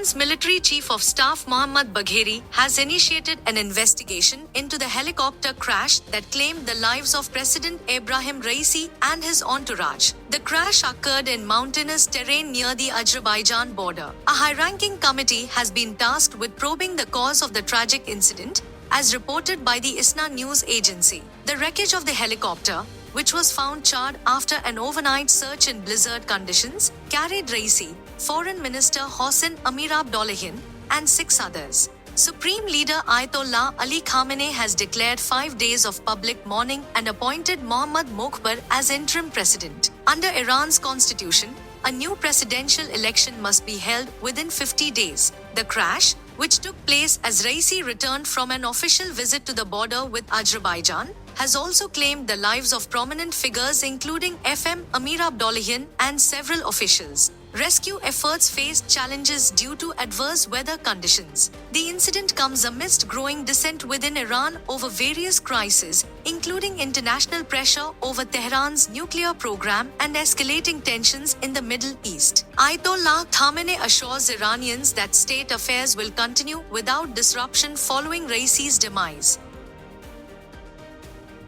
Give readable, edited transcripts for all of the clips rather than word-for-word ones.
Iran's military chief of staff Mohammad Bagheri has initiated an investigation into the helicopter crash that claimed the lives of President Ebrahim Raisi and his entourage. The crash occurred in mountainous terrain near the Azerbaijan border. A high-ranking committee has been tasked with probing the cause of the tragic incident, as reported by the ISNA news agency. The wreckage of the helicopter, which was found charred after an overnight search in blizzard conditions, carried Raisi, Foreign Minister Hossein Amir-Abdollahian, and 6 others. Supreme Leader Ayatollah Ali Khamenei has declared 5 days of public mourning and appointed Mohammad Mokhbar as interim president. Under Iran's constitution, a new presidential election must be held within 50 days. The crash, which took place as Raisi returned from an official visit to the border with Azerbaijan, has also claimed the lives of prominent figures including FM Amir-Abdollahian and several officials. Rescue efforts faced challenges due to adverse weather conditions. The incident comes amidst growing dissent within Iran over various crises, including international pressure over Tehran's nuclear program and escalating tensions in the Middle East. Ayatollah Khamenei assures Iranians that state affairs will continue without disruption following Raisi's demise.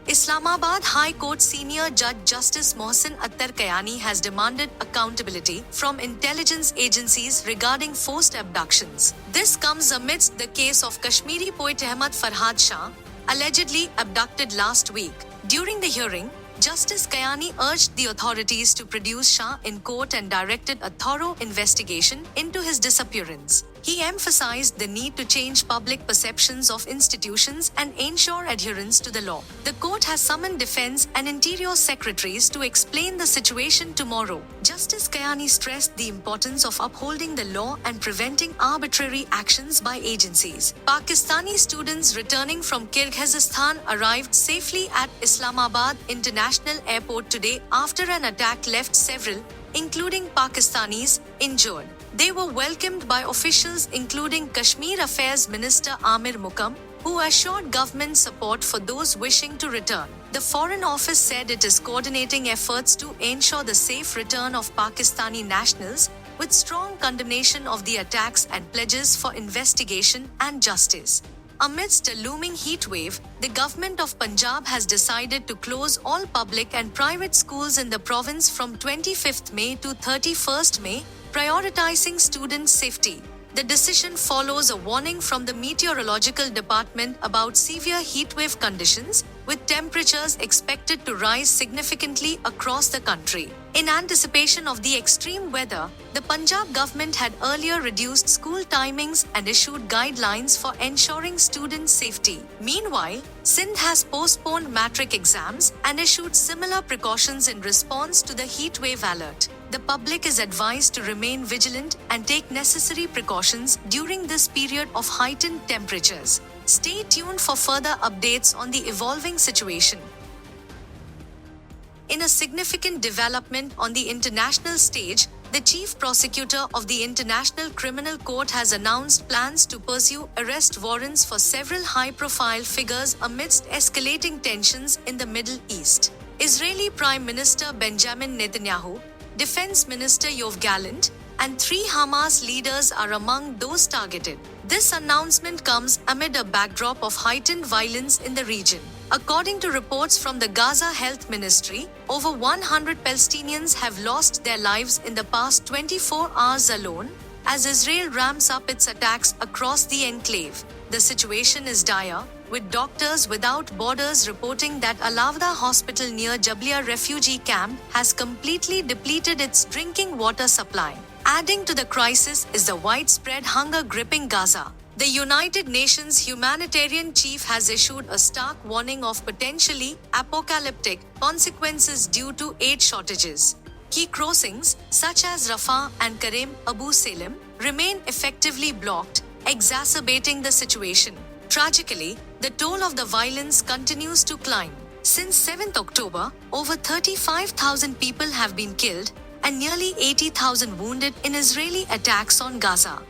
Islamabad High Court Senior Judge Justice Mohsin Attar Kayani has demanded accountability from intelligence agencies regarding forced abductions. This comes amidst the case of Kashmiri poet Ahmad Farhad Shah, allegedly abducted last week. During the hearing, Justice Kayani urged the authorities to produce Shah in court and directed a thorough investigation into his disappearance. He emphasized the need to change public perceptions of institutions and ensure adherence to the law. The court has summoned defense and interior secretaries to explain the situation tomorrow. Justice Kayani stressed the importance of upholding the law and preventing arbitrary actions by agencies. Pakistani students returning from Kyrgyzstan arrived safely at Islamabad International Airport today after an attack left several, including Pakistanis, injured. They were welcomed by officials including Kashmir Affairs Minister Amir Muqam, who assured government support for those wishing to return. The Foreign Office said it is coordinating efforts to ensure the safe return of Pakistani nationals, with strong condemnation of the attacks and pledges for investigation and justice. Amidst a looming heatwave, the government of Punjab has decided to close all public and private schools in the province from 25th May to 31st May, prioritizing student safety. The decision follows a warning from the Meteorological Department about severe heatwave conditions, with temperatures expected to rise significantly across the country. In anticipation of the extreme weather, the Punjab government had earlier reduced school timings and issued guidelines for ensuring student safety. Meanwhile, Sindh has postponed matric exams and issued similar precautions in response to the heatwave alert. The public is advised to remain vigilant and take necessary precautions during this period of heightened temperatures. Stay tuned for further updates on the evolving situation. In a significant development on the international stage, the chief prosecutor of the International Criminal Court has announced plans to pursue arrest warrants for several high-profile figures amidst escalating tensions in the Middle East. Israeli Prime Minister Benjamin Netanyahu, Defense Minister Yoav Gallant, and 3 Hamas leaders are among those targeted. This announcement comes amid a backdrop of heightened violence in the region. According to reports from the Gaza Health Ministry, over 100 Palestinians have lost their lives in the past 24 hours alone, as Israel ramps up its attacks across the enclave. The situation is dire, with Doctors Without Borders reporting that Al-Awda Hospital near Jabalia refugee camp has completely depleted its drinking water supply. Adding to the crisis is the widespread hunger gripping Gaza. The United Nations humanitarian chief has issued a stark warning of potentially apocalyptic consequences due to aid shortages. Key crossings, such as Rafah and Karim Abu Salim, remain effectively blocked, exacerbating the situation. Tragically, the toll of the violence continues to climb. Since 7th October, over 35,000 people have been killed and nearly 80,000 wounded in Israeli attacks on Gaza.